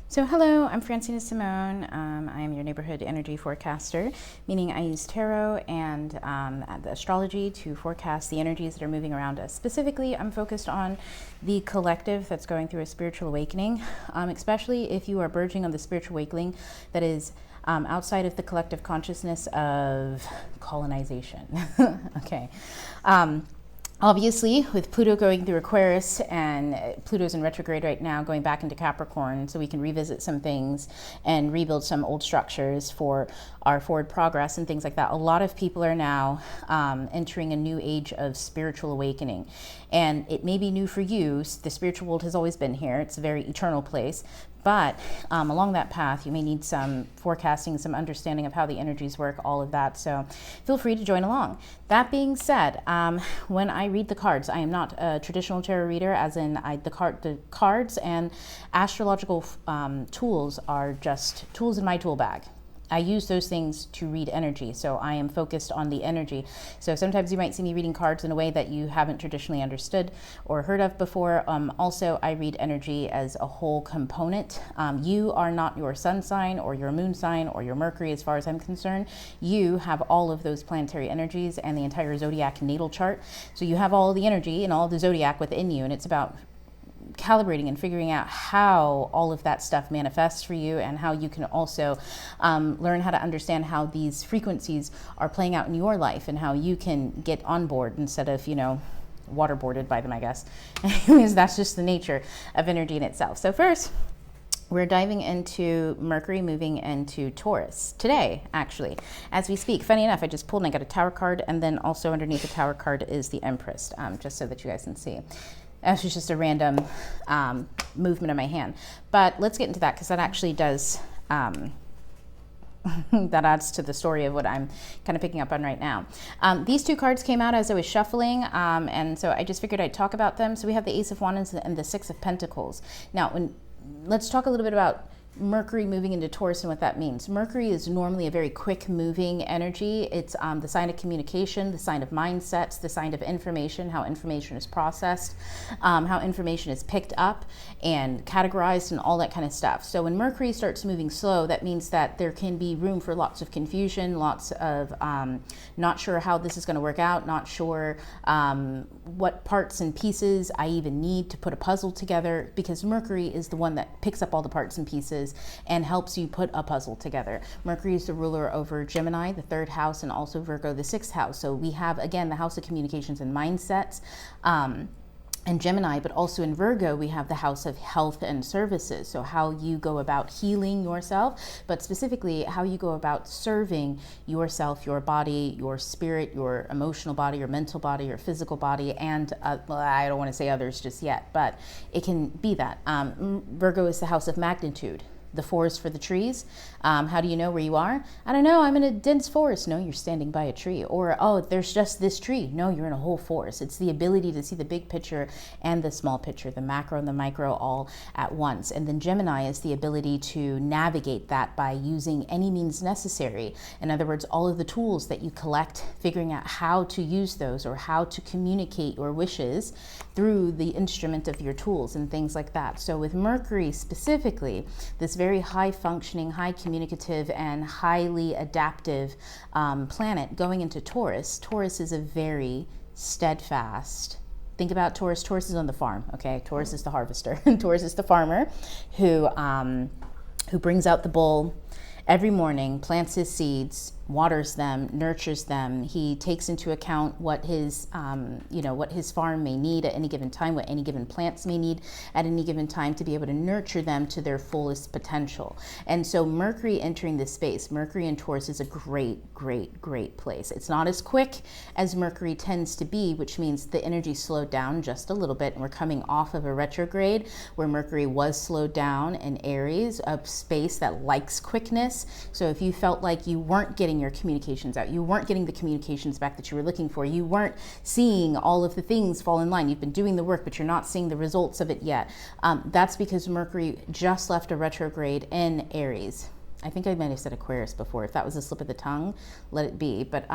So hello, I'm Francina Simone. I am your neighborhood energy forecaster, meaning I use tarot and the astrology to forecast the energies that are moving around us. Specifically, I'm focused on the collective that's going through a spiritual awakening, especially if you are verging on the spiritual awakening that is outside of the collective consciousness of colonization. Okay. Obviously, with Pluto going through Aquarius and Pluto's in retrograde right now, going back into Capricorn, so we can revisit some things and rebuild some old structures for our forward progress and things like that. A lot of people are now entering a new age of spiritual awakening. And it may be new for you. The spiritual world has always been here. It's a very eternal place. But along that path, you may need some forecasting, some understanding of how the energies work, all of that. So feel free to join along. That being said, when I read the cards, I am not a traditional tarot reader, as in the cards and astrological tools are just tools in my tool bag. I use those things to read energy, so I am focused on the energy. So sometimes you might see me reading cards in a way that you haven't traditionally understood or heard of before. Also, I read energy as a whole component. You are not your sun sign or your moon sign or your Mercury as far as I'm concerned. You have all of those planetary energies and the entire zodiac natal chart. So you have all the energy and all the zodiac within you, and it's about calibrating and figuring out how all of that stuff manifests for you, and how you can also learn how to understand how these frequencies are playing out in your life and how you can get on board instead of, waterboarded by them, I guess. Anyways, that's just the nature of energy in itself. So first, we're diving into Mercury moving into Taurus today, actually, as we speak. Funny enough, I just pulled and I got a Tower card, and then also underneath the Tower card is the Empress, just so that you guys can see. This was just a random movement of my hand. But let's get into that, because that actually does, that adds to the story of what I'm kind of picking up on right now. These two cards came out as I was shuffling, and so I just figured I'd talk about them. So we have the Ace of Wands and the Six of Pentacles. Now, let's talk a little bit about Mercury moving into Taurus and what that means. Mercury is normally a very quick moving energy. It's the sign of communication, the sign of mindsets, the sign of information, how information is processed, how information is picked up and categorized and all that kind of stuff. So when Mercury starts moving slow, that means that there can be room for lots of confusion, lots of not sure how this is going to work out, not sure what parts and pieces I even need to put a puzzle together, because Mercury is the one that picks up all the parts and pieces and helps you put a puzzle together. Mercury is the ruler over Gemini, the 3rd house, and also Virgo, the 6th house. So we have, again, the house of communications and mindsets, and Gemini, but also in Virgo, we have the house of health and services. So how you go about healing yourself, but specifically how you go about serving yourself, your body, your spirit, your emotional body, your mental body, your physical body, and well, I don't want to say others just yet, but it can be that. Virgo is the house of magnitude. The forest for the trees. How do you know where you are? I don't know, I'm in a dense forest. No, you're standing by a tree. Or, oh, there's just this tree. No, you're in a whole forest. It's the ability to see the big picture and the small picture, the macro and the micro all at once. And then Gemini is the ability to navigate that by using any means necessary. In other words, all of the tools that you collect, figuring out how to use those or how to communicate your wishes through the instrument of your tools and things like that. So with Mercury specifically, this very high functioning, high communicative, and highly adaptive planet going into Taurus. Taurus is a very steadfast. Think about Taurus. Taurus is on the farm, okay? Taurus is the harvester. Taurus is the farmer who brings out the bull every morning, plants his seeds, waters them, nurtures them. He takes into account what his, what his farm may need at any given time, what any given plants may need at any given time to be able to nurture them to their fullest potential. And so Mercury entering this space, Mercury in Taurus is a great, great, great place. It's not as quick as Mercury tends to be, which means the energy slowed down just a little bit, and we're coming off of a retrograde where Mercury was slowed down in Aries, a space that likes quickness. So if you felt like you weren't getting your communications out, you weren't getting the communications back that you were looking for, you weren't seeing all of the things fall in line, you've been doing the work but you're not seeing the results of it yet, that's because Mercury just left a retrograde in Aries. I think I might have said Aquarius before. If that was a slip of the tongue, let it be. But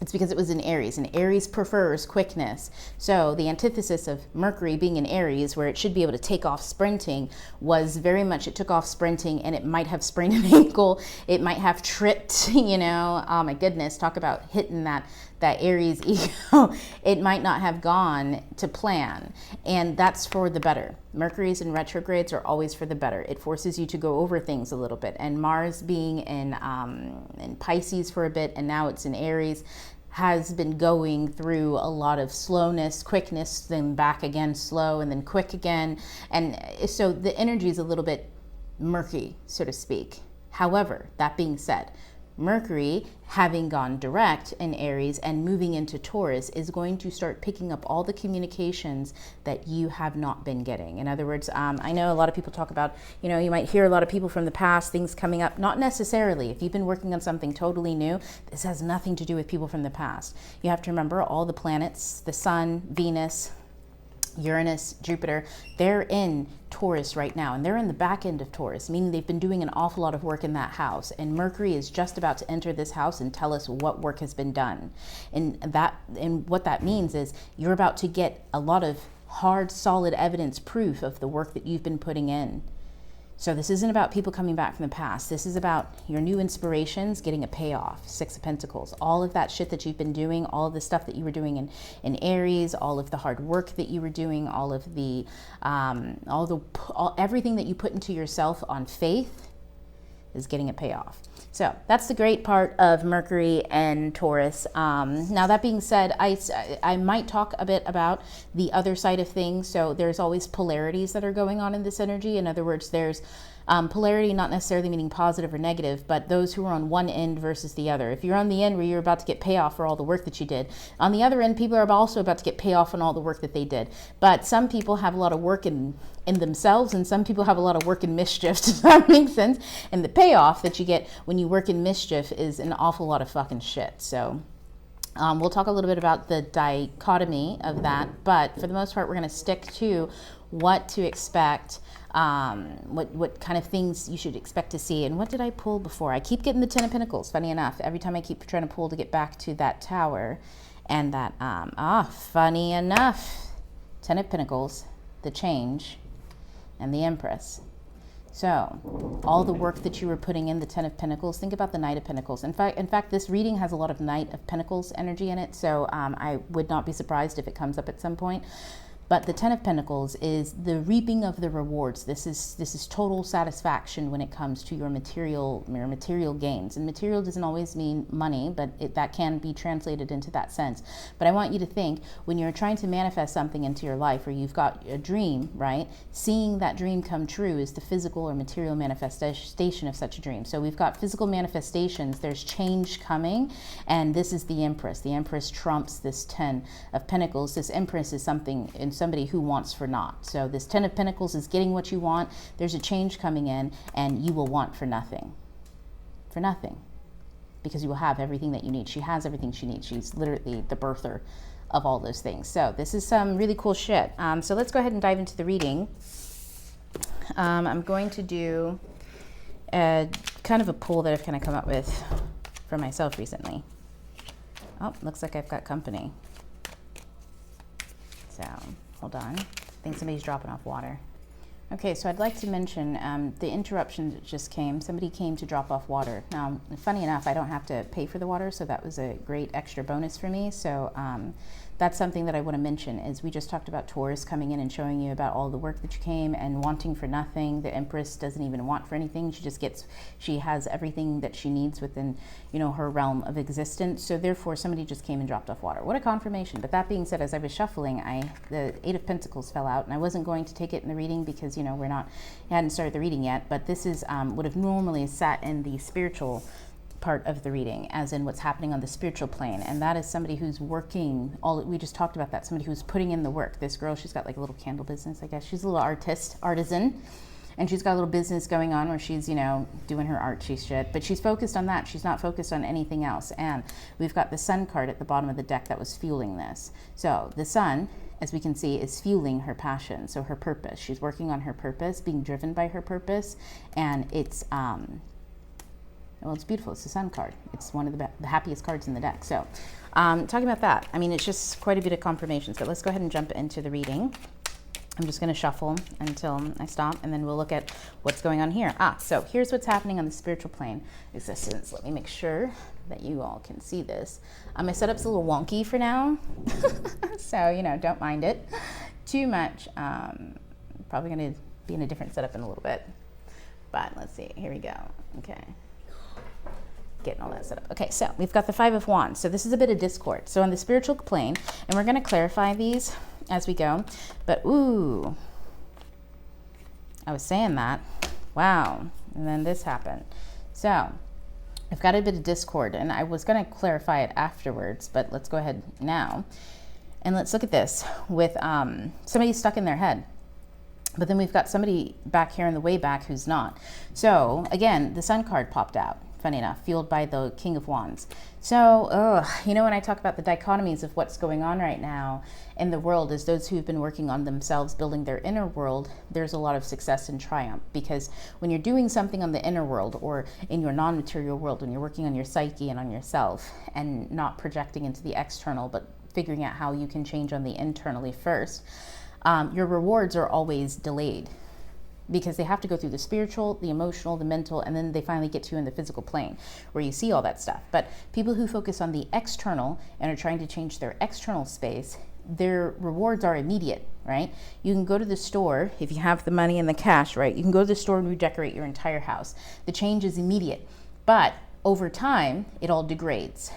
It's because it was in Aries, and Aries prefers quickness. So the antithesis of Mercury being in Aries, where it should be able to take off sprinting, was very much it took off sprinting, and it might have sprained an ankle. It might have tripped, you know, oh my goodness, talk about hitting that Aries ego. It might not have gone to plan, and that's for the better. Mercury's in retrogrades are always for the better. It forces you to go over things a little bit, and Mars being in Pisces for a bit, and now it's in Aries, has been going through a lot of slowness, quickness, then back again slow, and then quick again, and so the energy is a little bit murky, so to speak. However, that being said, Mercury, having gone direct in Aries and moving into Taurus, is going to start picking up all the communications that you have not been getting. In other words, I know a lot of people talk about, you know, you might hear a lot of people from the past, things coming up. Not necessarily. If you've been working on something totally new, this has nothing to do with people from the past. You have to remember all the planets, the Sun, Venus, Uranus, Jupiter, they're in Taurus right now, and they're in the back end of Taurus, meaning they've been doing an awful lot of work in that house, and Mercury is just about to enter this house and tell us what work has been done. And what that means is you're about to get a lot of hard, solid evidence, proof of the work that you've been putting in. So this isn't about people coming back from the past. This is about your new inspirations getting a payoff. Six of Pentacles. All of that shit that you've been doing, all of the stuff that you were doing in Aries, all of the hard work that you were doing, all of the everything that you put into yourself on faith is getting a payoff. So that's the great part of Mercury and Taurus. Now that being said, I might talk a bit about the other side of things. So there's always polarities that are going on in this energy. In other words, there's polarity, not necessarily meaning positive or negative, but those who are on one end versus the other. If you're on the end where you're about to get payoff for all the work that you did, on the other end, people are also about to get payoff on all the work that they did. But some people have a lot of work in themselves, and some people have a lot of work in mischief. Does that make sense? And the payoff that you get when you work in mischief is an awful lot of fucking shit. So we'll talk a little bit about the dichotomy of that, but for the most part, we're going to stick to what to expect, what kind of things you should expect to see. And what did I pull before? I keep getting the Ten of Pentacles, funny enough. Every time I keep trying to pull to get back to that Tower, and that, funny enough, Ten of Pentacles, the Change, and the Empress. So all the work that you were putting in the Ten of Pentacles, think about the Knight of Pentacles. In fact, this reading has a lot of Knight of Pentacles energy in it, so I would not be surprised if it comes up at some point. But the Ten of Pentacles is the reaping of the rewards. This is total satisfaction when it comes to your material gains. And material doesn't always mean money, but that can be translated into that sense. But I want you to think, when you're trying to manifest something into your life, or you've got a dream, right? Seeing that dream come true is the physical or material manifestation of such a dream. So we've got physical manifestations. There's change coming, and this is the Empress. The Empress trumps this Ten of Pentacles. This Empress is somebody who wants for naught. So this Ten of Pentacles is getting what you want. There's a change coming in, and you will want for nothing. For nothing. Because you will have everything that you need. She has everything she needs. She's literally the birther of all those things. So this is some really cool shit. So let's go ahead and dive into the reading. I'm going to do kind of a pull that I've kind of come up with for myself recently. Oh, looks like I've got company. So, hold on. I think somebody's dropping off water. Okay, so I'd like to mention the interruption that just came. Somebody came to drop off water. Now, funny enough, I don't have to pay for the water, so that was a great extra bonus for me. So that's something that I want to mention, is we just talked about Taurus coming in and showing you about all the work that you came and wanting for nothing. The Empress doesn't even want for anything. She has everything that she needs within, her realm of existence. So therefore, somebody just came and dropped off water. What a confirmation. But that being said, as I was shuffling, the Eight of Pentacles fell out, and I wasn't going to take it in the reading because, I hadn't started the reading yet, but this is would have normally sat in the spiritual part of the reading, as in what's happening on the spiritual plane, and that is somebody who's working. We just talked about that. Somebody who's putting in the work. This girl, she's got like a little candle business, I guess. She's a little artisan, and she's got a little business going on where she's doing her artsy shit, but she's focused on that. She's not focused on anything else. And we've got the Sun card at the bottom of the deck that was fueling this. So the Sun, as we can see, is fueling her passion, so her purpose. She's working on her purpose, being driven by her purpose, and it's Well, it's beautiful. It's the Sun card. It's one of the happiest cards in the deck. So talking about that, I mean, it's just quite a bit of confirmation. So let's go ahead and jump into the reading. I'm just going to shuffle until I stop, and then we'll look at what's going on here. So here's what's happening on the spiritual plane existence. Let me make sure that you all can see this. My setup's a little wonky for now, so, you know, don't mind it too much. Probably going to be in a different setup in a little bit, but let's see. Here we go. Okay. Getting all that set up. Okay, so we've got the Five of Wands. So this is a bit of discord. So on the spiritual plane, and we're going to clarify these as we go, but ooh, I was saying that. Wow. And then this happened. So I've got a bit of discord, and I was going to clarify it afterwards, but let's go ahead now. And let's look at this with somebody stuck in their head. But then we've got somebody back here in the way back who's not. So again, the Sun card popped out, funny enough, fueled by the King of Wands. So, you know, when I talk about the dichotomies of what's going on right now in the world, is those who've been working on themselves, building their inner world, there's a lot of success and triumph. Because when you're doing something on the inner world or in your non-material world, when you're working on your psyche and on yourself and not projecting into the external, but figuring out how you can change on the internally first, your rewards are always delayed, because they have to go through the spiritual, the emotional, the mental, and then they finally get to you in the physical plane where you see all that stuff. But people who focus on the external and are trying to change their external space, their rewards are immediate, right? You can go to the store, if you have the money and the cash, right? You can go to the store and redecorate your entire house. The change is immediate, but over time, it all degrades.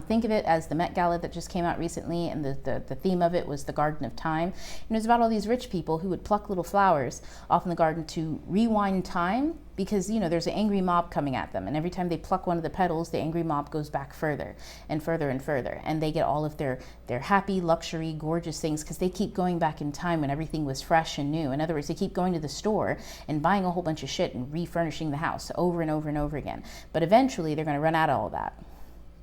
Think of it as the Met Gala that just came out recently, and the theme of it was the Garden of Time. And it was about all these rich people who would pluck little flowers off in the garden to rewind time, because, you know, there's an angry mob coming at them. And every time they pluck one of the petals, the angry mob goes back further and further and further. And they get all of their happy, luxury, gorgeous things, because they keep going back in time when everything was fresh and new. In other words, they keep going to the store and buying a whole bunch of shit and refurnishing the house over and over and over again. But eventually, they're going to run out of all that.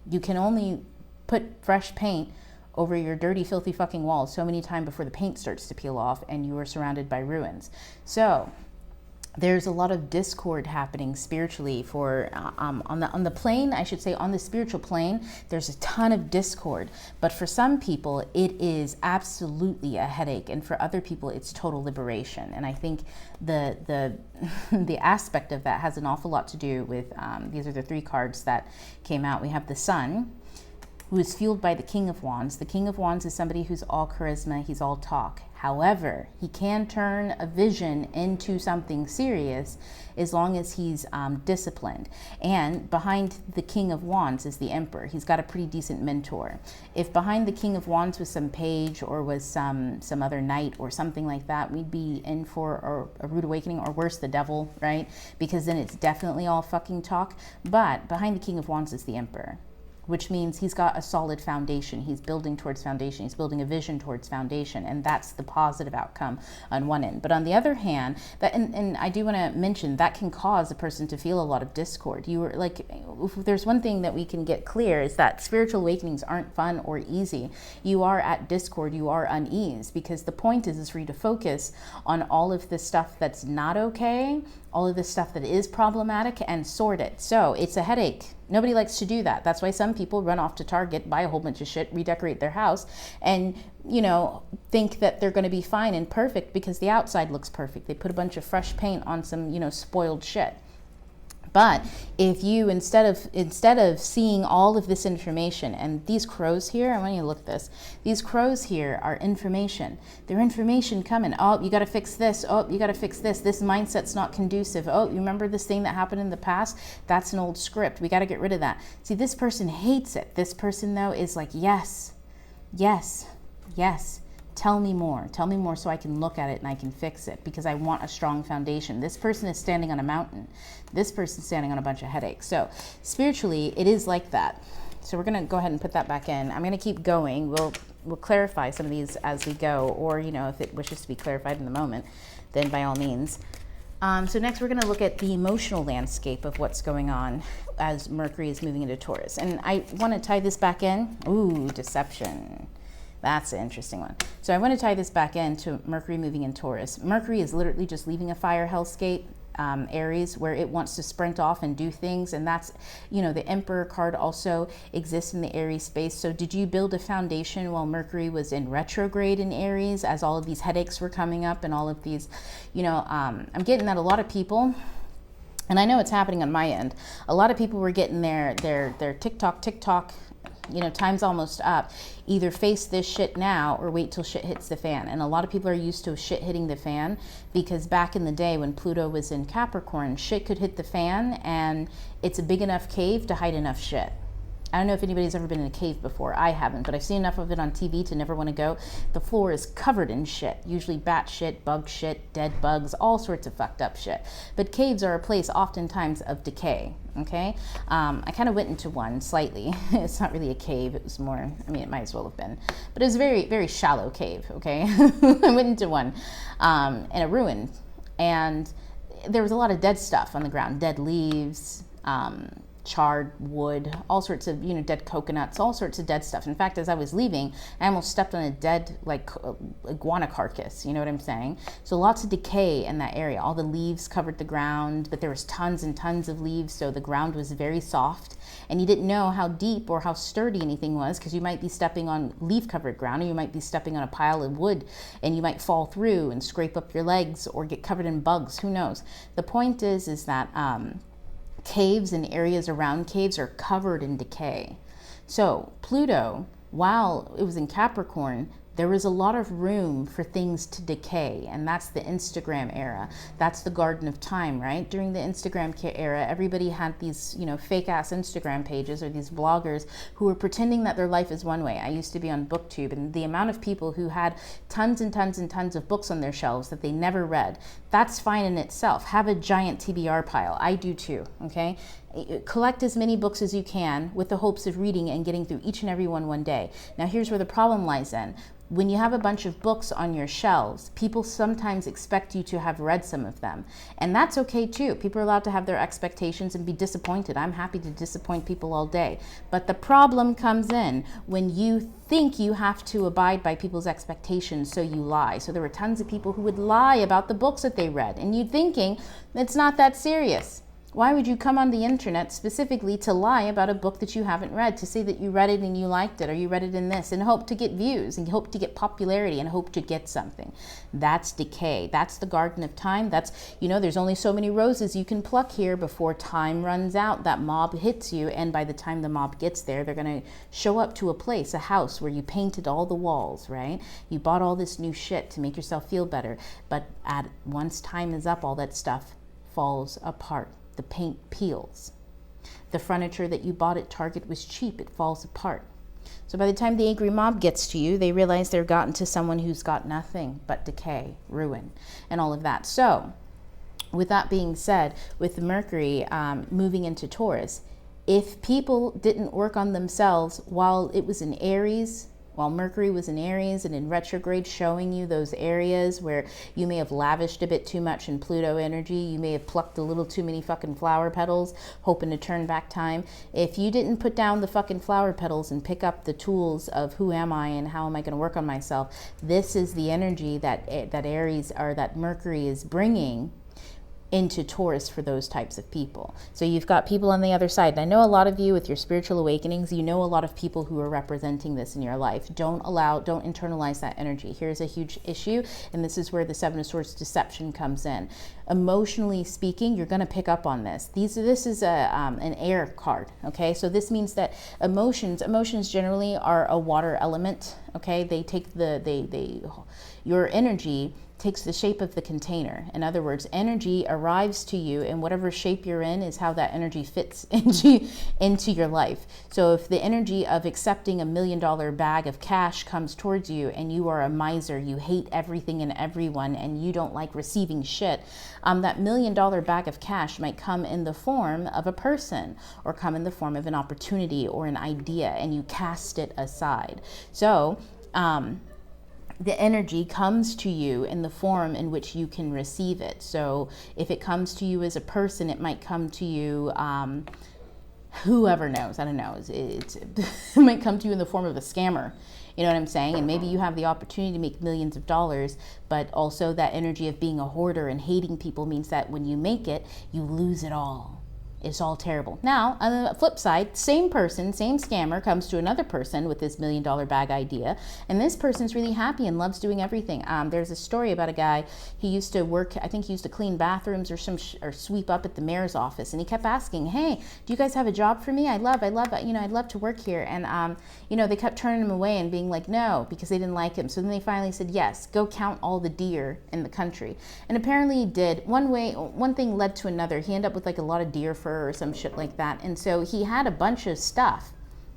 You can only put fresh paint over your dirty, filthy fucking walls so many times before the paint starts to peel off and you are surrounded by ruins. So there's a lot of discord happening spiritually for on the plane, I should say, on the spiritual plane, there's a ton of discord. But for some people, it is absolutely a headache, and for other people, it's total liberation. And I think the the aspect of that has an awful lot to do with these are the three cards that came out. We have the Sun, who is fueled by the King of Wands. The King of Wands is somebody who's all charisma, he's all talk. However, he can turn a vision into something serious as long as he's disciplined. And behind the King of Wands is the Emperor. He's got a pretty decent mentor. If behind the King of Wands was some page or was some other knight or something like that, we'd be in for a rude awakening, or worse, the devil, right? Because then it's definitely all fucking talk. But behind the King of Wands is the Emperor, which means he's got a solid foundation. He's building towards foundation. He's building a vision towards foundation. And that's the positive outcome on one end. But on the other hand, that and I do want to mention, that can cause a person to feel a lot of discord. You were like, if there's one thing that we can get clear, is that spiritual awakenings aren't fun or easy. You are at discord, you are unease, because the point is for you to focus on all of the stuff that's not okay, all of the stuff that is problematic, and sort it. So it's a headache. Nobody likes to do that. That's why some people run off to Target, buy a whole bunch of shit, redecorate their house, and, you know, think that they're going to be fine and perfect because the outside looks perfect. They put a bunch of fresh paint on some, you know, spoiled shit. But if you, instead of seeing all of this information, and these crows here, I want you to look at this. These crows here are information. They're information coming. Oh, you got to fix this. Oh, you got to fix this. This mindset's not conducive. Oh, you remember this thing that happened in the past? That's an old script. We got to get rid of that. See, this person hates it. This person, though, is like, yes, yes, yes. Tell me more so I can look at it and I can fix it, because I want a strong foundation. This person is standing on a mountain. This person's standing on a bunch of headaches. So spiritually, it is like that. So we're going to go ahead and put that back in. I'm going to keep going. We'll clarify some of these as we go, or, you know, if it wishes to be clarified in the moment, then by all means. So next we're going to look at the emotional landscape of what's going on as Mercury is moving into Taurus. And I want to tie this back in. Ooh, deception. That's an interesting one. So I want to tie this back in to Mercury moving in Taurus. Mercury is literally just leaving a fire hellscape. Aries, where it wants to sprint off and do things. And that's, you know, the Emperor card also exists in the Aries space. So did you build a foundation while Mercury was in retrograde in Aries, as all of these headaches were coming up and all of these, you know, I'm getting that a lot of people, and I know it's happening on my end, a lot of people were getting their TikTok, you know, time's almost up. Either face this shit now or wait till shit hits the fan. And a lot of people are used to shit hitting the fan, because back in the day when Pluto was in Capricorn, shit could hit the fan and it's a big enough cave to hide enough shit. I don't know if anybody's ever been in a cave before. I haven't, but I've seen enough of it on TV to never want to go. The floor is covered in shit, usually bat shit, bug shit, dead bugs, all sorts of fucked up shit. But caves are a place oftentimes of decay, okay? I kind of went into one slightly. It's not really a cave, it was more, I mean, it might as well have been. But it was a very, very shallow cave, okay? I went into one in a ruin, and there was a lot of dead stuff on the ground, dead leaves, charred wood, all sorts of, you know, dead coconuts, all sorts of dead stuff. In fact, as I was leaving, I almost stepped on a dead, like, iguana carcass, you know what I'm saying? So lots of decay in that area. All the leaves covered the ground, but there was tons and tons of leaves, so the ground was very soft, and you didn't know how deep or how sturdy anything was, because you might be stepping on leaf-covered ground, or you might be stepping on a pile of wood, and you might fall through and scrape up your legs or get covered in bugs, who knows? The point is that caves and areas around caves are covered in decay. So Pluto, while it was in Capricorn, there was a lot of room for things to decay, and that's the Instagram era. That's the Garden of Time, right? During the Instagram era, everybody had these, you know, fake ass Instagram pages, or these bloggers who were pretending that their life is one way. I used to be on BookTube, and the amount of people who had tons and tons and tons of books on their shelves that they never read, that's fine in itself. Have a giant TBR pile. I do too, okay? Collect as many books as you can with the hopes of reading and getting through each and every one day. Now here's where the problem lies in. When you have a bunch of books on your shelves, people sometimes expect you to have read some of them. And that's okay too. People are allowed to have their expectations and be disappointed. I'm happy to disappoint people all day. But the problem comes in when you think you have to abide by people's expectations, so you lie. So there were tons of people who would lie about the books that they read, and you're thinking it's not that serious. Why would you come on the internet specifically to lie about a book that you haven't read, to say that you read it and you liked it, or you read it in this, and hope to get views, and hope to get popularity, and hope to get something? That's decay. That's the Garden of Time. That's, you know, there's only so many roses you can pluck here before time runs out. That mob hits you, and by the time the mob gets there, they're going to show up to a place, a house where you painted all the walls, right? You bought all this new shit to make yourself feel better, but once time is up, all that stuff falls apart. The paint peels. The furniture that you bought at Target was cheap. It falls apart. So by the time the angry mob gets to you, they realize they're gotten to someone who's got nothing but decay, ruin, and all of that. So with that being said, with Mercury moving into Taurus, if people didn't work on themselves while it was in Aries, while Mercury was in Aries and in retrograde, showing you those areas where you may have lavished a bit too much in Pluto energy, you may have plucked a little too many fucking flower petals, hoping to turn back time. If you didn't put down the fucking flower petals and pick up the tools of who am I and how am I going to work on myself, this is the energy that Aries, or that Mercury, is bringing into Taurus for those types of people. So you've got people on the other side. And I know a lot of you with your spiritual awakenings, you know a lot of people who are representing this in your life. Don't internalize that energy. Here's a huge issue, and this is where the Seven of Swords deception comes in. Emotionally speaking, you're going to pick up on this. This is an air card, okay? So this means that emotions generally are a water element, okay? They take your energy takes the shape of the container. In other words, energy arrives to you, and whatever shape you're in is how that energy fits into your life. So if the energy of accepting $1 million bag of cash comes towards you, and you are a miser, you hate everything and everyone, and you don't like receiving shit, that $1 million bag of cash might come in the form of a person, or come in the form of an opportunity or an idea, and you cast it aside. So the energy comes to you in the form in which you can receive it. So if it comes to you as a person, it might come to you, whoever knows, I don't know, it might come to you in the form of a scammer. You know what I'm saying? And maybe you have the opportunity to make millions of dollars, but also that energy of being a hoarder and hating people means that when you make it, you lose it all. It's all terrible. Now, on the flip side, same person, same scammer comes to another person with this $1 million bag idea, and this person's really happy and loves doing everything. There's a story about a guy, he used to work, I think he used to clean bathrooms or or sweep up at the mayor's office, and he kept asking, hey, do you guys have a job for me? I'd love, I'd love to work here. And, they kept turning him away and being like, no, because they didn't like him. So then they finally said, yes, go count all the deer in the country. And apparently he did. One thing led to another. He ended up with like a lot of deer fur or some shit like that. And so he had a bunch of stuff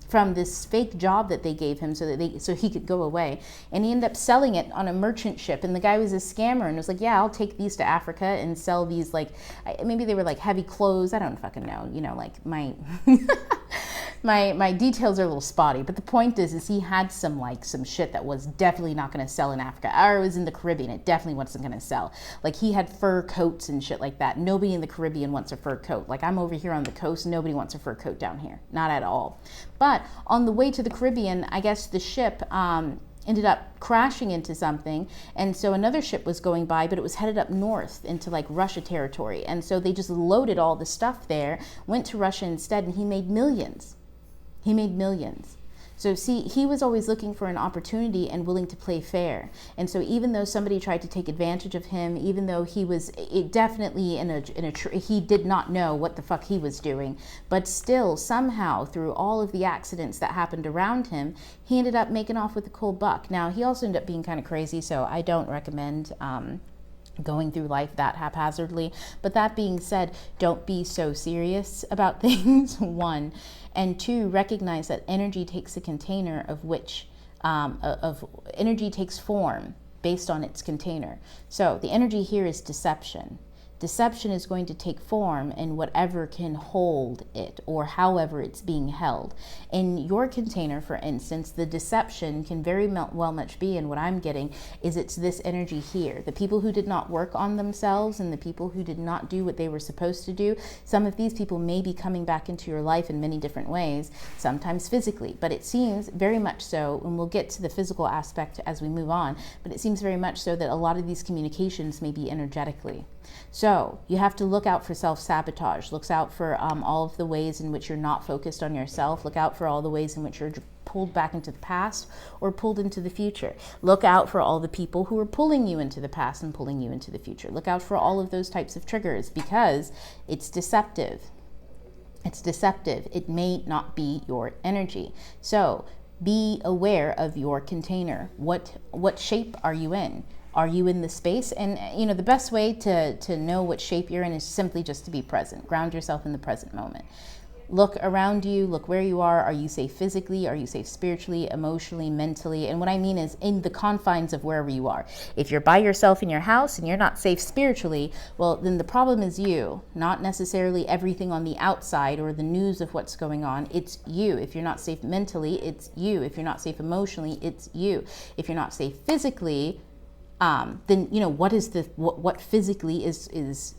from this fake job that they gave him so he could go away. And he ended up selling it on a merchant ship. And the guy was a scammer and was like, yeah, I'll take these to Africa and sell these, like, maybe they were like heavy clothes. I don't fucking know. Like my my details are a little spotty, but the point is he had some shit that was definitely not going to sell in Africa, or it was in the Caribbean. It definitely wasn't going to sell. Like, he had fur coats and shit like that. Nobody in the Caribbean wants a fur coat. Like, I'm over here on the coast. Nobody wants a fur coat down here. Not at all. But on the way to the Caribbean, I guess the ship ended up crashing into something, and so another ship was going by, but it was headed up north into like Russia territory, and so they just loaded all the stuff there, went to Russia instead, and he made millions. So see, he was always looking for an opportunity and willing to play fair. And so even though somebody tried to take advantage of him, even though he was definitely he did not know what the fuck he was doing, but still somehow through all of the accidents that happened around him, he ended up making off with a cold buck. Now, he also ended up being kind of crazy, so I don't recommend going through life that haphazardly. But that being said, don't be so serious about things, one. And two, recognize that energy takes a container of which, energy takes form based on its container. So the energy here is deception. Deception is going to take form in whatever can hold it or however it's being held. In your container, for instance, the deception can very well much be, and what I'm getting is it's this energy here. The people who did not work on themselves and the people who did not do what they were supposed to do, some of these people may be coming back into your life in many different ways, sometimes physically, but it seems very much so, and we'll get to the physical aspect as we move on, but it seems very much so that a lot of these communications may be energetically. So you have to look out for self-sabotage. Look out for all of the ways in which you're not focused on yourself. Look out for all the ways in which you're pulled back into the past or pulled into the future. Look out for all the people who are pulling you into the past and pulling you into the future. Look out for all of those types of triggers because it's deceptive. It's deceptive. It may not be your energy. So be aware of your container. What shape are you in? Are you in the space? And the best way to know what shape you're in is simply just to be present. Ground yourself in the present moment. Look around you, look where you are. Are you safe physically? Are you safe spiritually, emotionally, mentally? And what I mean is in the confines of wherever you are. If you're by yourself in your house and you're not safe spiritually, well, then the problem is you, not necessarily everything on the outside or the news of what's going on. It's you. If you're not safe mentally, it's you. If you're not safe emotionally, it's you. If you're not safe physically, then what physically is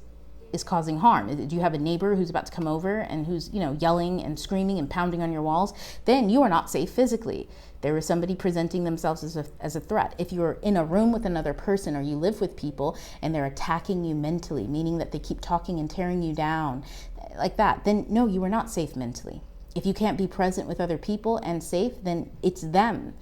causing harm. Do you have a neighbor who's about to come over and who's yelling and screaming and pounding on your walls? Then you are not safe physically. There is somebody presenting themselves as a threat. If you're in a room with another person or you live with people and they're attacking you mentally, meaning that they keep talking and tearing you down like that, then no, you are not safe mentally. If you can't be present with other people and safe, then it's them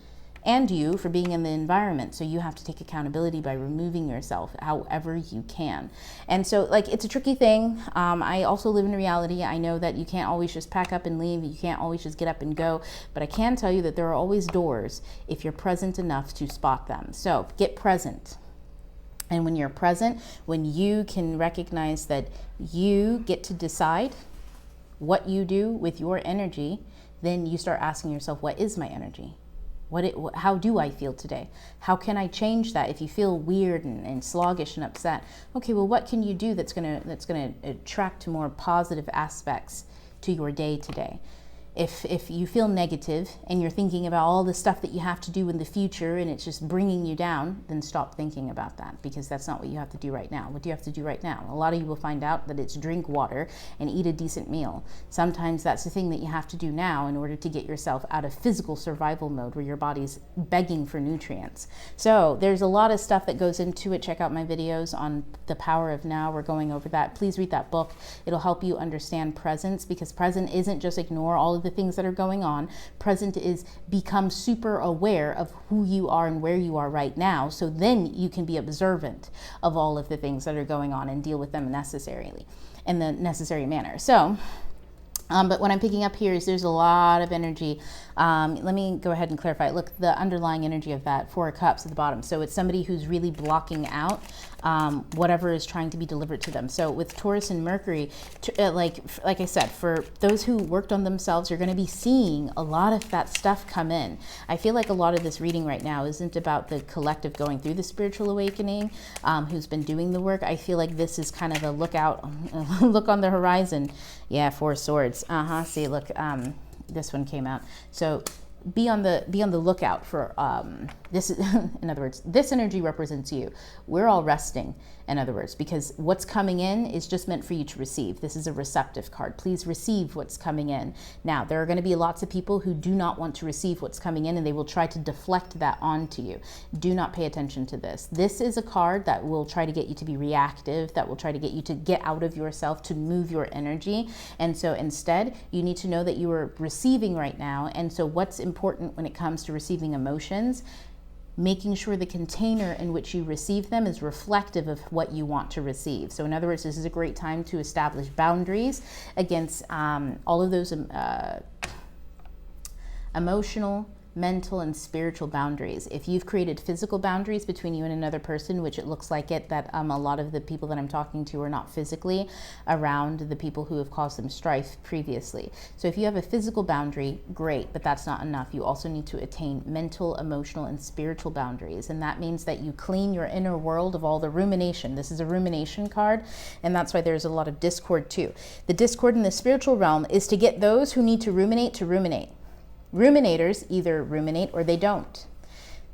and you for being in the environment. So you have to take accountability by removing yourself however you can. And so it's a tricky thing. I also live in reality. I know that you can't always just pack up and leave. You can't always just get up and go. But I can tell you that there are always doors if you're present enough to spot them. So get present. And when you're present, when you can recognize that you get to decide what you do with your energy, then you start asking yourself, what is my energy? How do I feel today? How can I change that? If you feel weird and sluggish and upset, okay, well, what can you do that's gonna attract to more positive aspects to your day today? if you feel negative and you're thinking about all the stuff that you have to do in the future and it's just bringing you down, then stop thinking about that, because that's not what you have to do right now. What do you have to do right now? A lot of you will find out that it's drink water and eat a decent meal. Sometimes that's the thing that you have to do now in order to get yourself out of physical survival mode where your body's begging for nutrients. So there's a lot of stuff that goes into it. Check out my videos on the power of now. We're going over that. Please read that book. It'll help you understand presence, because present isn't just ignore all of the things that are going on. Present is become super aware of who you are and where you are right now, so then you can be observant of all of the things that are going on and deal with them necessarily in the necessary manner. So but what I'm picking up here is there's a lot of energy. Let me go ahead and clarify. Look, the underlying energy of that 4 of Cups at the bottom. So it's somebody who's really blocking out whatever is trying to be delivered to them. So with Taurus and Mercury, like I said, for those who worked on themselves, you're going to be seeing a lot of that stuff come in. I feel like a lot of this reading right now isn't about the collective going through the spiritual awakening, who's been doing the work. I feel like this is kind of a look on the horizon. Yeah, 4 of Swords. See, look, this one came out. So be on the lookout for this. In other words, this energy represents you. We're all resting, in other words, because what's coming in is just meant for you to receive. This is a receptive card. Please receive what's coming in. Now, there are going to be lots of people who do not want to receive what's coming in, and they will try to deflect that onto you. Do not pay attention to this. This is a card that will try to get you to be reactive, that will try to get you to get out of yourself, to move your energy. And so instead, you need to know that you are receiving right now. And so what's important when it comes to receiving emotions? Making sure the container in which you receive them is reflective of what you want to receive. So in other words, this is a great time to establish boundaries against all of those emotional, mental, and spiritual boundaries. If you've created physical boundaries between you and another person, which it looks like it, that a lot of the people that I'm talking to are not physically around the people who have caused them strife previously. So if you have a physical boundary, great, but that's not enough. You also need to attain mental, emotional, and spiritual boundaries. And that means that you clean your inner world of all the rumination. This is a rumination card, and that's why there's a lot of discord too. The discord in the spiritual realm is to get those who need to ruminate to ruminate. Ruminators either ruminate or they don't.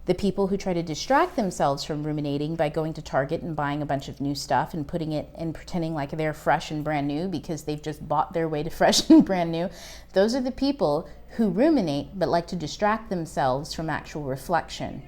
The people who try to distract themselves from ruminating by going to Target and buying a bunch of new stuff and putting it and pretending like they're fresh and brand new because they've just bought their way to fresh and brand new, those are the people who ruminate but like to distract themselves from actual reflection.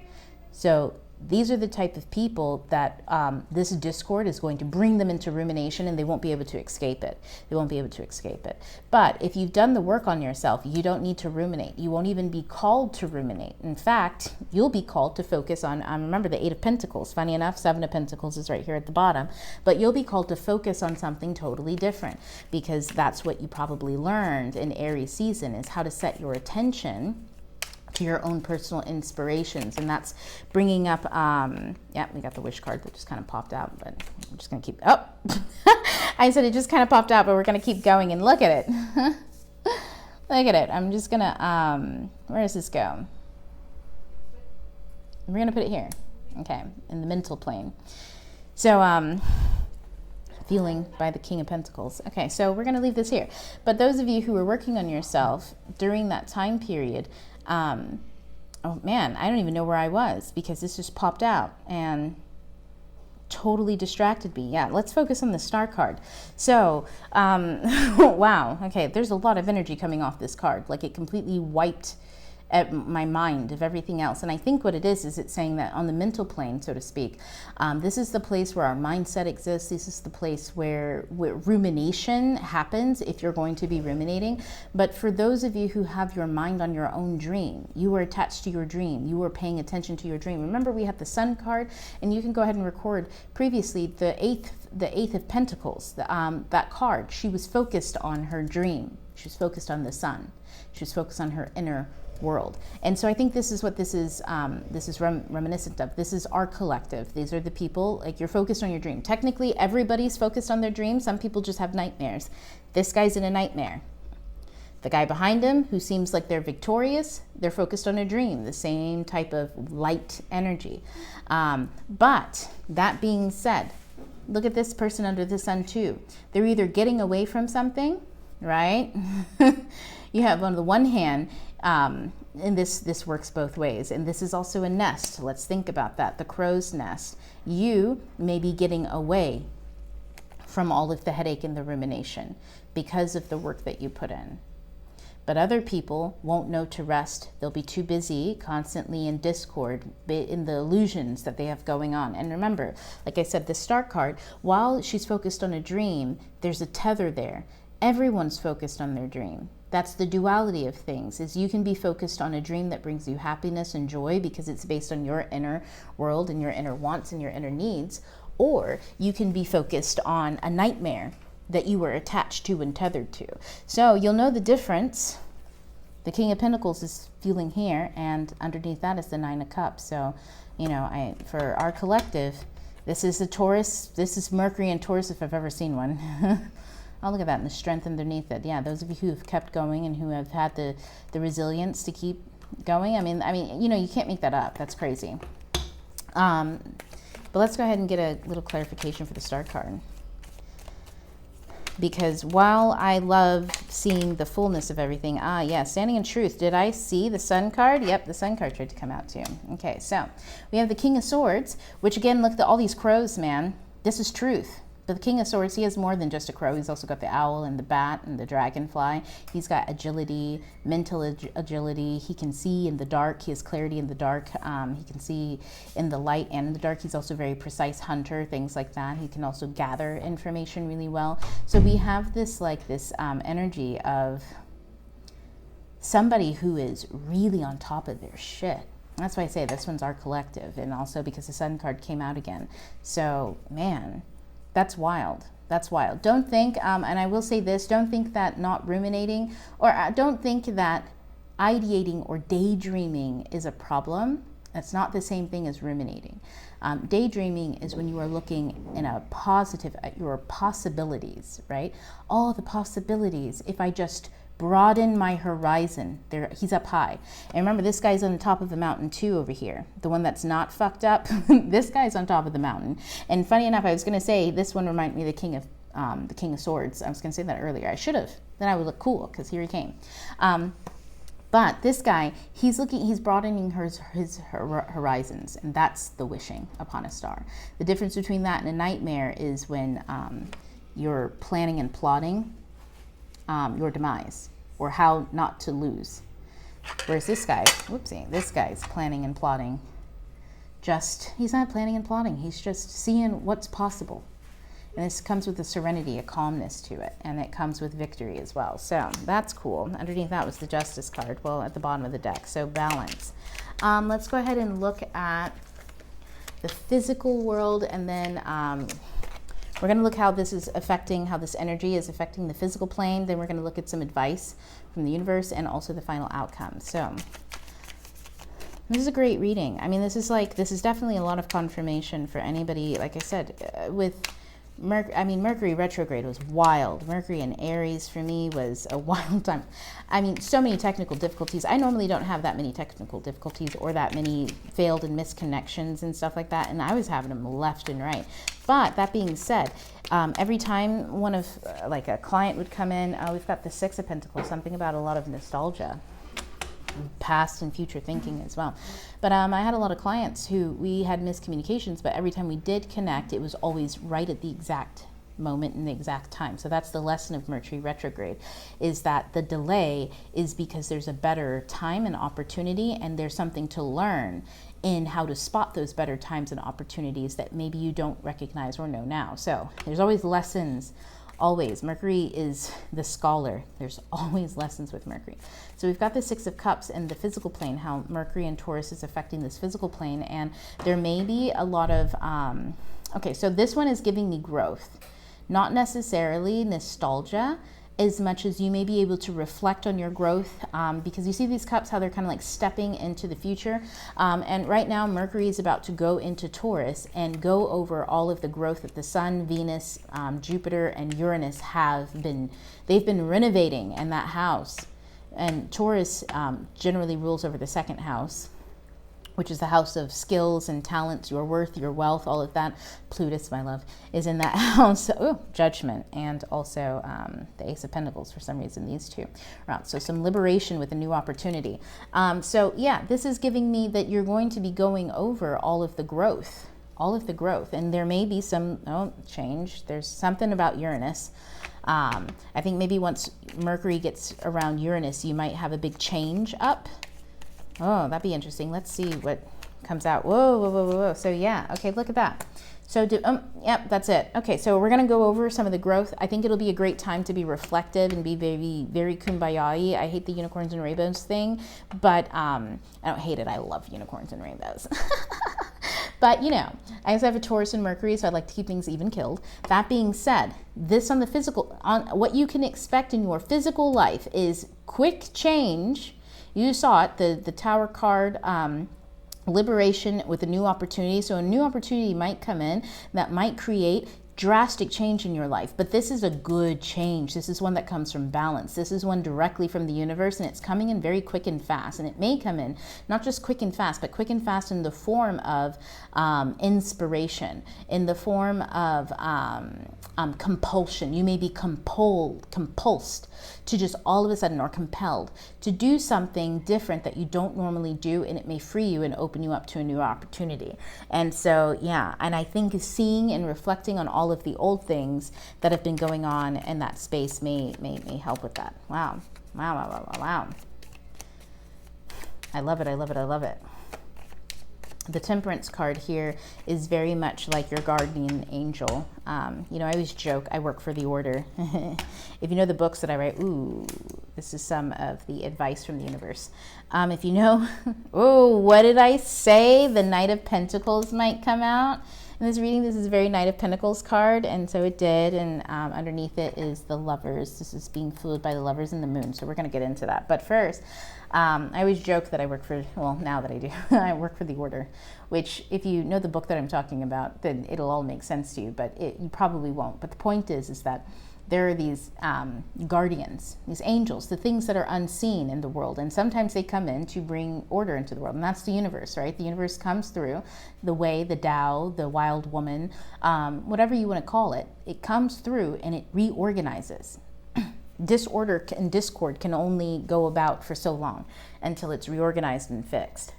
So these are the type of people that this discord is going to bring them into rumination, and they won't be able to escape it. They won't be able to escape it. But if you've done the work on yourself, you don't need to ruminate. You won't even be called to ruminate. In fact, you'll be called to focus on, remember the 8 of Pentacles. Funny enough, 7 of Pentacles is right here at the bottom. But you'll be called to focus on something totally different, because that's what you probably learned in Aries season, is how to set your attention to your own personal inspirations. And that's bringing up, yeah, we got the wish card that just kind of popped out, but I'm just going to keep, I said it just kind of popped out, but we're going to keep going and look at it. Look at it. I'm just going to, where does this go? We're going to put it here. Okay. In the mental plane. So, feeling by the King of Pentacles. Okay, so we're going to leave this here. But those of you who are working on yourself during that time period, oh man, I don't even know where I was, because this just popped out and totally distracted me. Yeah, let's focus on the Star card. So, wow, okay, there's a lot of energy coming off this card. Like, it completely wiped at my mind of everything else. And I think what it is it's saying that on the mental plane, so to speak, this is the place where our mindset exists. This is the place where rumination happens, if you're going to be ruminating. But for those of you who have your mind on your own dream, you are attached to your dream, you are paying attention to your dream. Remember, we have the Sun card, and you can go ahead and record previously the eighth of Pentacles, that card. She was focused on her dream. She was focused on the sun. She was focused on her inner world. And so I think this is what this is reminiscent of. This is our collective. These are the people, like, you're focused on your dream. Technically, everybody's focused on their dream. Some people just have nightmares. This guy's in a nightmare. The guy behind him, who seems like they're victorious, they're focused on a dream, the same type of light energy. But that being said, look at this person under the sun too. They're either getting away from something, right? you have on the one hand, and this works both ways, and this is also a nest. Let's think about that, the crow's nest. You may be getting away from all of the headache and the rumination because of the work that you put in. But other people won't know to rest. They'll be too busy, constantly in discord, in the illusions that they have going on. And remember, like I said, the Star card, while she's focused on a dream, there's a tether there. Everyone's focused on their dream. That's the duality of things, is you can be focused on a dream that brings you happiness and joy because it's based on your inner world and your inner wants and your inner needs, or you can be focused on a nightmare that you were attached to and tethered to. So you'll know the difference. The King of Pentacles is feeling here, and underneath that is the Nine of Cups. So, you know, for our collective, this is the Taurus. This is Mercury and Taurus if I've ever seen one. Oh, look at that, and the strength underneath it. Yeah, those of you who have kept going and who have had the resilience to keep going. I mean, you know, you can't make that up. That's crazy. But let's go ahead and get a little clarification for the Star card. Because while I love seeing the fullness of everything, yeah, standing in truth. Did I see the Sun card? Yep, the Sun card tried to come out too. Okay, so we have the King of Swords, which again, look at all these crows, man. This is truth. But the King of Swords, he has more than just a crow. He's also got the owl and the bat and the dragonfly. He's got agility, mental agility. He can see in the dark. He has clarity in the dark. He can see in the light and in the dark. He's also a very precise hunter, things like that. He can also gather information really well. So we have this energy of somebody who is really on top of their shit. That's why I say this one's our collective, and also because the Sun card came out again. So, man, that's wild. That's wild. Don't think, and I will say this, don't think that not ruminating, or don't think that ideating or daydreaming is a problem. That's not the same thing as ruminating. Daydreaming is when you are looking in a positive at your possibilities, right? All the possibilities. If I just broaden my horizon, there, he's up high. And remember, this guy's on the top of the mountain too over here. The one that's not fucked up, this guy's on top of the mountain. And funny enough, I was going to say this one reminded me of the King of Swords. I was going to say that earlier. I should have. Then I would look cool because here he came. But this guy, he's broadening his horizons, and that's the wishing upon a star. The difference between that and a nightmare is when you're planning and plotting your demise or how not to lose. Whereas this guy, this guy's planning and plotting. He's not planning and plotting. He's just seeing what's possible. And this comes with a serenity, a calmness to it. And it comes with victory as well. So that's cool. Underneath that was the Justice card. Well, at the bottom of the deck. So balance. Let's go ahead and look at the physical world, and then we're going to look how this energy is affecting the physical plane. Then we're going to look at some advice from the universe and also the final outcome. So this is a great reading. I mean, this is definitely a lot of confirmation for anybody. Like I said, with Mercury retrograde was wild. Mercury in Aries for me was a wild time. I mean, so many technical difficulties. I normally don't have that many technical difficulties or that many failed and missed connections and stuff like that. And I was having them left and right. But that being said, every time a client would come in, we've got the Six of Pentacles, something about a lot of nostalgia, past and future thinking as well. But I had a lot of clients who we had miscommunications, but every time we did connect, it was always right at the exact moment and the exact time. So that's the lesson of Mercury retrograde, is that the delay is because there's a better time and opportunity, and there's something to learn in how to spot those better times and opportunities that maybe you don't recognize or know now. So there's always lessons. Always. Mercury is the scholar. There's always lessons with Mercury. So we've got the Six of Cups and the physical plane, how Mercury and Taurus is affecting this physical plane. And there may be a lot of, okay, so this one is giving me growth, not necessarily nostalgia, as much as you may be able to reflect on your growth, because you see these cups, how they're kind of like stepping into the future. And right now, Mercury is about to go into Taurus and go over all of the growth that the Sun, Venus, Jupiter, and Uranus they've been renovating in that house. And Taurus generally rules over the second house, which is the house of skills and talents, your worth, your wealth, all of that. Plutus, my love, is in that house. Oh, judgment, and also the Ace of Pentacles. For some reason, these two are out. So some liberation with a new opportunity. So yeah, this is giving me that you're going to be going over all of the growth, and there may be some change. There's something about Uranus. I think maybe once Mercury gets around Uranus, you might have a big change up. Oh, that'd be interesting. Let's see what comes out. Whoa, whoa, whoa, whoa, whoa. So yeah, okay, look at that. So, yep, that's it. Okay, so we're gonna go over some of the growth. I think it'll be a great time to be reflective and be very, very kumbaya-y. I hate the unicorns and rainbows thing, but I don't hate it. I love unicorns and rainbows. But, you know, I also have a Taurus and Mercury, so I'd like to keep things even killed. That being said, this on the physical, on what you can expect in your physical life is quick change. You saw it, the Tower card, liberation with a new opportunity. So a new opportunity might come in that might create drastic change in your life, but this is a good change. This is one that comes from balance. This is one directly from the universe, and it's coming in very quick and fast. And it may come in not just quick and fast, but quick and fast in the form of inspiration, in the form of compulsion. You may be compulsed to just all of a sudden, or compelled to do something different that you don't normally do, and it may free you and open you up to a new opportunity. And so, yeah, and I think seeing and reflecting on all of the old things that have been going on in that space may help with that. Wow. Wow, wow, wow, wow, wow. I love it, I love it, I love it. The Temperance card here is very much like your guardian angel. You know, I always joke, I work for the order. If you know the books that I write, ooh, this is some of the advice from the universe. If you know, oh, what did I say? The Knight of Pentacles might come out. In this reading, this is a very Knight of Pentacles card, and so it did, and underneath it is the Lovers. This is being fooled by the Lovers and the Moon, so we're going to get into that. But first, I always joke that I work for, well, now that I do, I work for the Order, which if you know the book that I'm talking about, then it'll all make sense to you, but you probably won't. But the point is that there are these guardians, these angels, the things that are unseen in the world. And sometimes they come in to bring order into the world. And that's the universe, right? The universe comes through the way, the Tao, the wild woman, whatever you want to call it. It comes through and it reorganizes. Disorder and discord can only go about for so long until it's reorganized and fixed.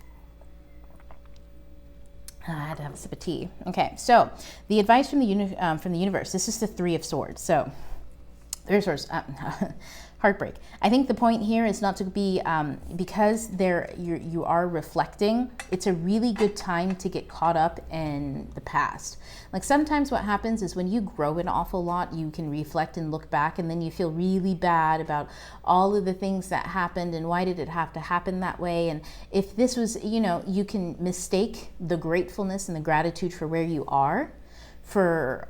I had to have a sip of tea. Okay, so the advice from the universe. This is the Three of Swords. So there's heartbreak. I think the point here is not to be, because you are reflecting, it's a really good time to get caught up in the past. Like sometimes what happens is when you grow an awful lot, you can reflect and look back, and then you feel really bad about all of the things that happened and why did it have to happen that way. And if this was, you know, you can mistake the gratefulness and the gratitude for where you are for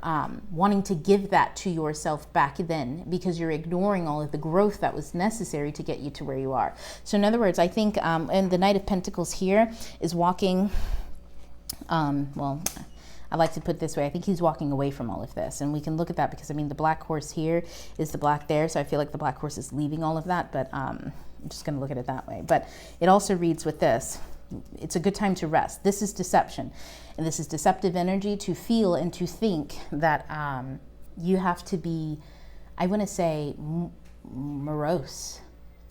wanting to give that to yourself back then, because you're ignoring all of the growth that was necessary to get you to where you are. So in other words, I think, and the Knight of Pentacles here is walking, well, I like to put it this way, I think he's walking away from all of this. And we can look at that because, I mean, the black horse here is the black there, so I feel like the black horse is leaving all of that, but I'm just gonna look at it that way. But it also reads with this, it's a good time to rest. This is deception. And this is deceptive energy to feel and to think that you have to be, I want to say, morose.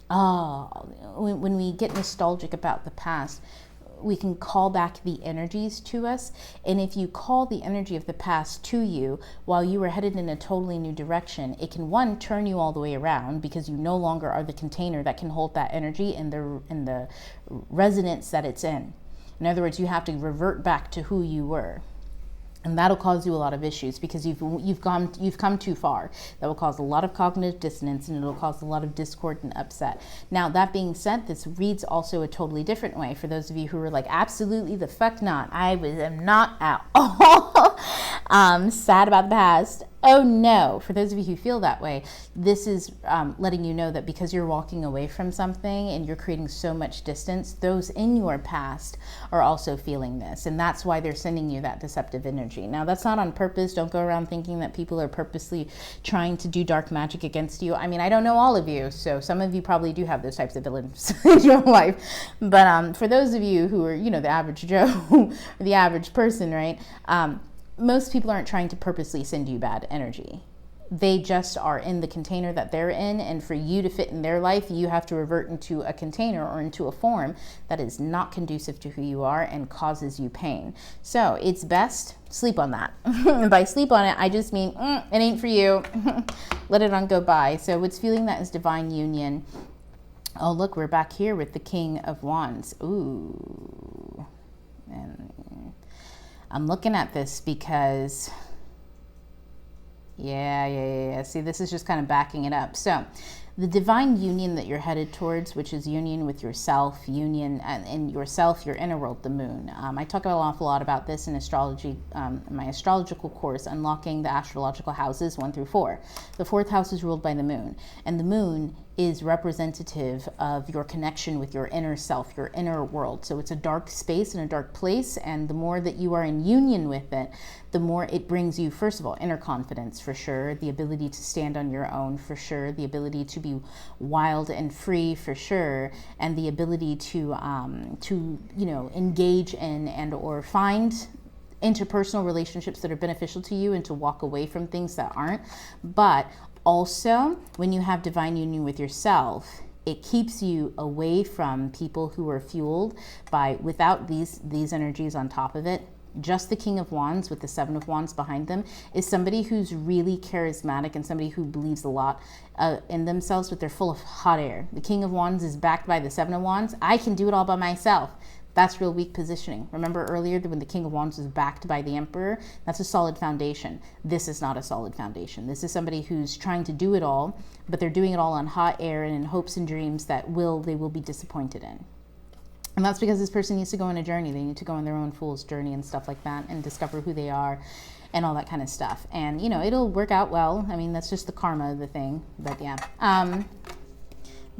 When we get nostalgic about the past, we can call back the energies to us. And if you call the energy of the past to you while you were headed in a totally new direction, it can, one, turn you all the way around because you no longer are the container that can hold that energy in the resonance that it's in. In other words, you have to revert back to who you were. And that'll cause you a lot of issues because you've come too far. That will cause a lot of cognitive dissonance, and it'll cause a lot of discord and upset. Now, that being said, this reads also a totally different way. For those of you who are like, absolutely the fuck not. I am not at all sad about the past. Oh no, for those of you who feel that way, this is letting you know that because you're walking away from something and you're creating so much distance, those in your past are also feeling this. And that's why they're sending you that deceptive energy. Now, that's not on purpose. Don't go around thinking that people are purposely trying to do dark magic against you. I mean, I don't know all of you, so some of you probably do have those types of abilities in your life. But for those of you who are, you know, the average Joe, or the average person, right? Most people aren't trying to purposely send you bad energy. They just are in the container that they're in, and for you to fit in their life, you have to revert into a container or into a form that is not conducive to who you are and causes you pain. So it's best sleep on that. And by sleep on it, I just mean it ain't for you. Let it on go by. So what's feeling that is divine union. Oh, look, we're back here with the King of Wands. Ooh. And I'm looking at this because, yeah. See, this is just kind of backing it up. So the divine union that you're headed towards, which is union with yourself, union in yourself, your inner world, the moon. I talk an awful lot about this in astrology, my astrological course, Unlocking the Astrological Houses 1 through 4. The 4th house is ruled by the moon, and the moon is representative of your connection with your inner self, your inner world. So it's a dark space and a dark place, and the more that you are in union with it, the more it brings you, first of all, inner confidence for sure, the ability to stand on your own for sure, the ability to be wild and free for sure, and the ability to you know, engage in and or find interpersonal relationships that are beneficial to you and to walk away from things that aren't. But also, when you have divine union with yourself, it keeps you away from people who are fueled by, without these energies on top of it. Just the King of Wands with the 7 of Wands behind them is somebody who's really charismatic and somebody who believes a lot in themselves, but they're full of hot air. The King of Wands is backed by the 7 of Wands. I can do it all by myself. That's real weak positioning. Remember earlier that when the King of Wands was backed by the Emperor, that's a solid foundation. This is not a solid foundation. This is somebody who's trying to do it all, but they're doing it all on hot air and in hopes and dreams that they will be disappointed in. And that's because this person needs to go on a journey. They need to go on their own fool's journey and stuff like that and discover who they are and all that kind of stuff. And, you know, it'll work out well. I mean, that's just the karma of the thing. But yeah.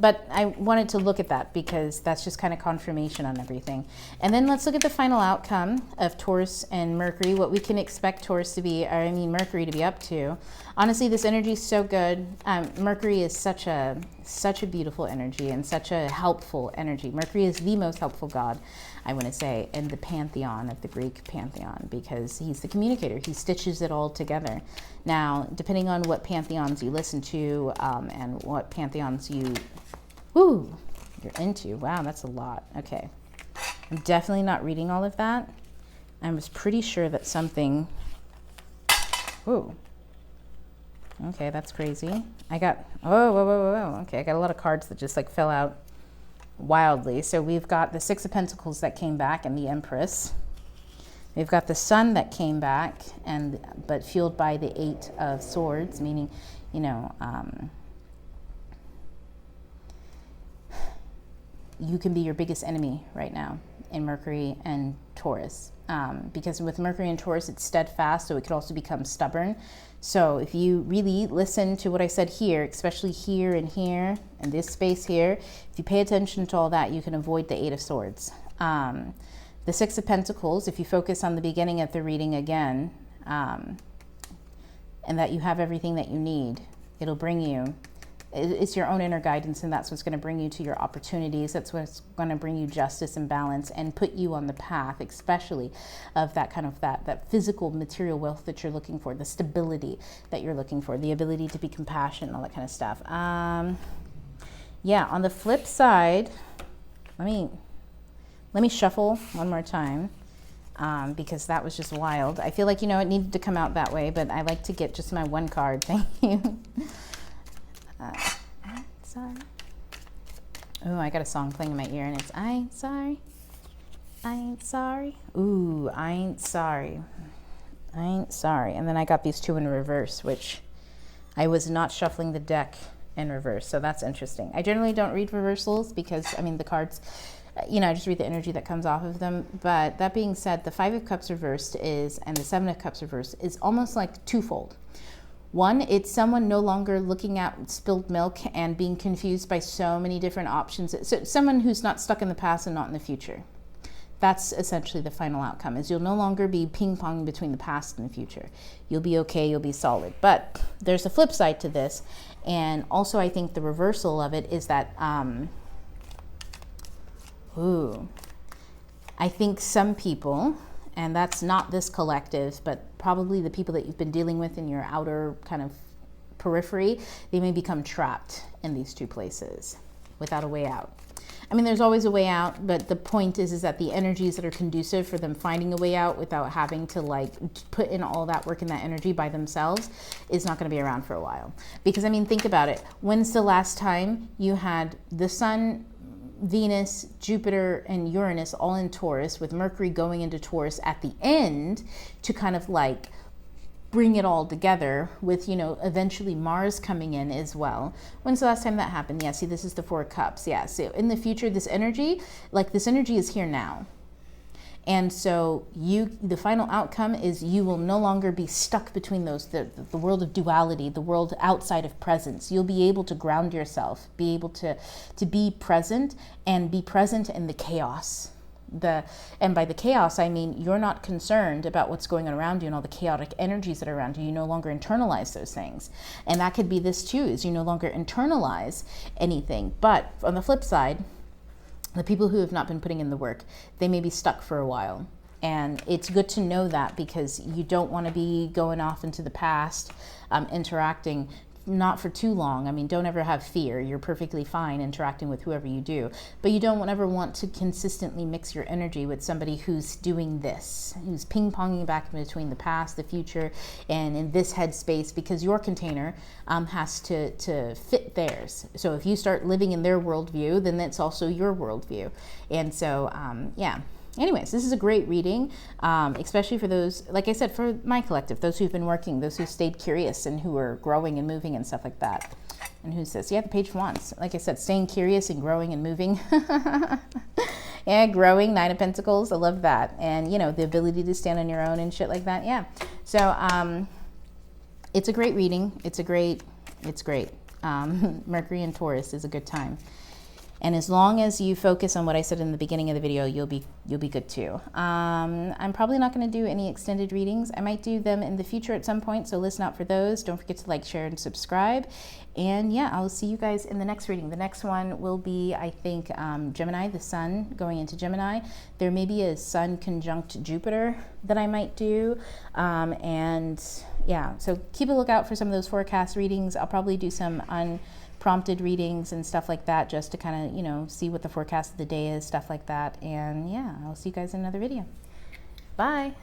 But I wanted to look at that because that's just kind of confirmation on everything. And then let's look at the final outcome of Taurus and Mercury, what we can expect Taurus to be, or I mean Mercury to be up to. Honestly, this energy is so good. Mercury is such a beautiful energy and such a helpful energy. Mercury is the most helpful god, I want to say, in the pantheon of the Greek pantheon, because he's the communicator. He stitches it all together. Now, depending on what pantheons you listen to and what pantheons you're into. Wow, that's a lot. Okay. I'm definitely not reading all of that. I was pretty sure that something... Ooh. Okay, that's crazy. I got... Whoa. Okay, I got a lot of cards that just like fell out wildly. So we've got the 6 of Pentacles that came back and the Empress. We've got the Sun that came back, but fueled by the 8 of Swords, meaning, you know... you can be your biggest enemy right now in Mercury and Taurus. Because with Mercury and Taurus, it's steadfast, so it could also become stubborn. So if you really listen to what I said here, especially here, and this space here, if you pay attention to all that, you can avoid the 8 of Swords. The 6 of Pentacles, if you focus on the beginning of the reading again, and that you have everything that you need, it'll bring you... It's your own inner guidance, and that's what's going to bring you to your opportunities. That's what's going to bring you justice and balance and put you on the path, especially of that kind of that physical material wealth that you're looking for, the stability that you're looking for, the ability to be compassionate, all that kind of stuff. Yeah, on the flip side, let me shuffle one more time. Because that was just wild. I feel like, you know, it needed to come out that way, but I like to get just my one card. Thank you. Sorry. Oh, I got a song playing in my ear, and it's I ain't sorry. I ain't sorry. Ooh, I ain't sorry. I ain't sorry. And then I got these 2 in reverse, which I was not shuffling the deck in reverse. So that's interesting. I generally don't read reversals because, I mean, the cards, you know, I just read the energy that comes off of them. But that being said, the 5 of Cups reversed and the 7 of Cups reversed is almost like twofold. One, it's someone no longer looking at spilled milk and being confused by so many different options. So someone who's not stuck in the past and not in the future. That's essentially the final outcome, is you'll no longer be ping-ponging between the past and the future. You'll be okay, you'll be solid. But there's a flip side to this. And also I think the reversal of it is that, I think some people, and that's not this collective, but probably the people that you've been dealing with in your outer kind of periphery, they may become trapped in these two places without a way out. I mean, there's always a way out, but the point is that the energies that are conducive for them finding a way out without having to like put in all that work and that energy by themselves is not going to be around for a while. Because I mean, think about it. When's the last time you had the sun, Venus, Jupiter, and Uranus all in Taurus, with Mercury going into Taurus at the end to kind of like bring it all together, with, you know, eventually Mars coming in as well? When's the last time that happened? Yeah, see, this is the Four of Cups. Yeah, so in the future, this energy is here now. And so the final outcome is you will no longer be stuck between those, the world of duality, the world outside of presence. You'll be able to ground yourself, be able to be present, and be present in the chaos. And by the chaos, I mean you're not concerned about what's going on around you and all the chaotic energies that are around you. You no longer internalize those things. And that could be this too, is you no longer internalize anything. But on the flip side, the people who have not been putting in the work, they may be stuck for a while. And it's good to know that, because you don't want to be going off into the past, interacting not for too long. I mean, don't ever have fear. You're perfectly fine interacting with whoever you do, but you don't ever want to consistently mix your energy with somebody who's doing this, who's ping-ponging back in between the past, the future, and in this headspace, because your container has to fit theirs. So if you start living in their worldview, then that's also your worldview. And so, yeah. Anyways, this is a great reading, especially for those, like I said, for my collective, those who've been working, those who stayed curious and who are growing and moving and stuff like that. And who says, yeah, the Page of Wands. Like I said, staying curious and growing and moving. Yeah, growing, Nine of Pentacles. I love that. And, you know, the ability to stand on your own and shit like that. Yeah. So it's a great reading. It's great. Mercury and Taurus is a good time. And as long as you focus on what I said in the beginning of the video, you'll be good too. I'm probably not going to do any extended readings. I might do them in the future at some point, so listen out for those. Don't forget to like, share, and subscribe. And yeah, I'll see you guys in the next reading. The next one will be, I think, Gemini, the sun going into Gemini. There may be a sun conjunct Jupiter that I might do. And yeah, so keep a lookout for some of those forecast readings. I'll probably do some unprompted readings and stuff like that, just to kind of, you know, see what the forecast of the day is, stuff like that. And yeah, I'll see you guys in another video. Bye.